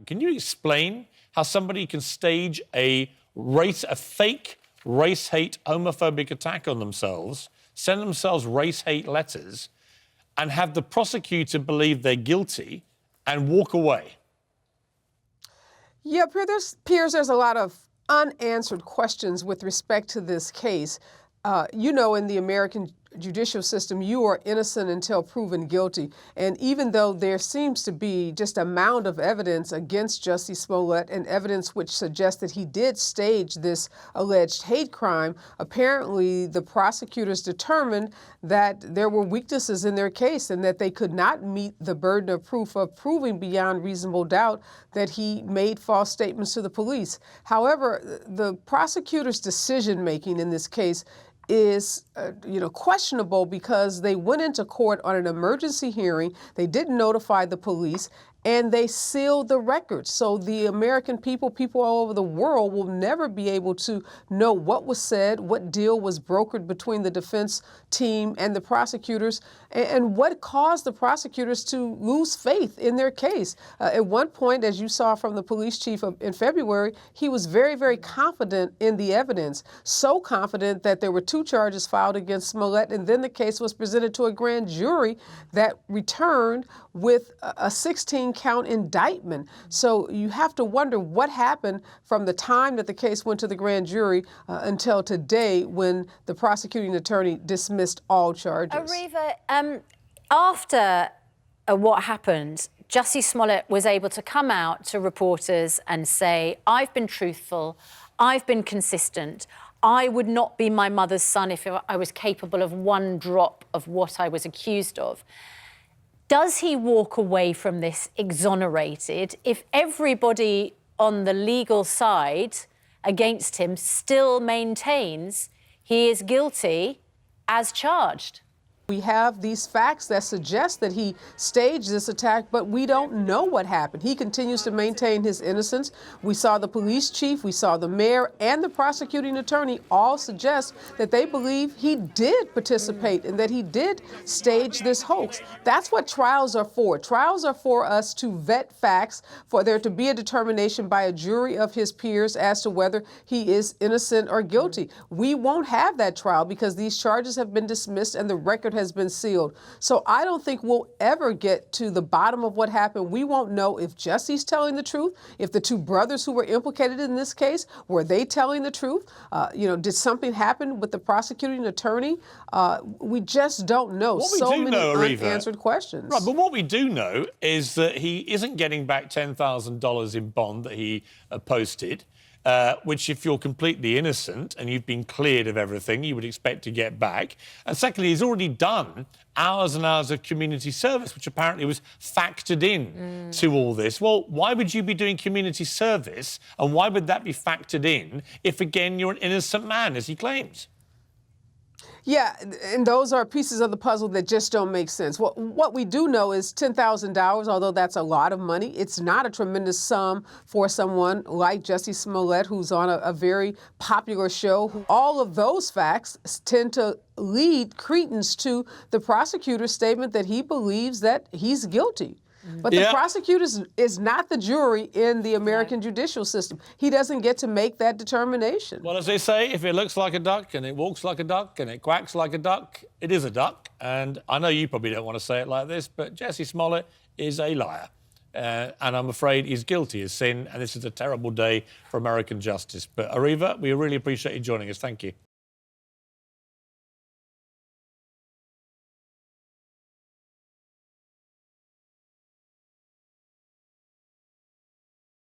Can you explain how somebody can stage a fake race hate homophobic attack on themselves, send themselves race hate letters, and have the prosecutor believe they're guilty and walk away? Yeah, Piers, there's a lot of unanswered questions with respect to this case. In the American judicial system, you are innocent until proven guilty. And even though there seems to be just a mound of evidence against Jussie Smollett and evidence which suggests that he did stage this alleged hate crime, apparently the prosecutors determined that there were weaknesses in their case and that they could not meet the burden of proof of proving beyond reasonable doubt that he made false statements to the police. However, the prosecutor's decision-making in this case is questionable because they went into court on an emergency hearing. They didn't notify the police, and they sealed the records. So the American people all over the world will never be able to know what was said, what deal was brokered between the defense team and the prosecutors, and what caused the prosecutors to lose faith in their case. At one point, as you saw from the police chief in February, he was very, very confident in the evidence, so confident that there were 2 charges filed against Smollett, and then the case was presented to a grand jury that returned with a 16-count indictment. So you have to wonder what happened from the time that the case went to the grand jury until today when the prosecuting attorney dismissed all charges. Areva, after what happened, Jussie Smollett was able to come out to reporters and say, I've been truthful, I've been consistent, I would not be my mother's son if I was capable of 1 drop of what I was accused of. Does he walk away from this exonerated if everybody on the legal side against him still maintains he is guilty as charged? We have these facts that suggest that he staged this attack, but we don't know what happened. He continues to maintain his innocence. We saw the police chief, we saw the mayor, and the prosecuting attorney all suggest that they believe he did participate and that he did stage this hoax. That's what trials are for. Trials are for us to vet facts, for there to be a determination by a jury of his peers as to whether he is innocent or guilty. We won't have that trial because these charges have been dismissed and the record has been sealed. So I don't think we'll ever get to the bottom of what happened. We won't know if Jussie's telling the truth, if the 2 brothers who were implicated in this case, were they telling the truth? Did something happen with the prosecuting attorney? We just don't know. So many unanswered questions. Right, but what we do know is that he isn't getting back $10,000 in bond that he posted. Which, if you're completely innocent and you've been cleared of everything, you would expect to get back. And secondly, he's already done hours and hours of community service, which apparently was factored in to all this. Well, why would you be doing community service, and why would that be factored in if, again, you're an innocent man, as he claims? Yeah, and those are pieces of the puzzle that just don't make sense. What we do know is $10,000, although that's a lot of money, it's not a tremendous sum for someone like Jussie Smollett, who's on a very popular show. All of those facts tend to lead credence to the prosecutor's statement that he believes that he's guilty. But the prosecutor is not the jury in the American judicial system. He doesn't get to make that determination. Well, as they say, if it looks like a duck and it walks like a duck and it quacks like a duck, it is a duck. And I know you probably don't want to say it like this, but Jussie Smollett is a liar. And I'm afraid he's guilty of sin, and this is a terrible day for American justice. But Areva, we really appreciate you joining us. Thank you.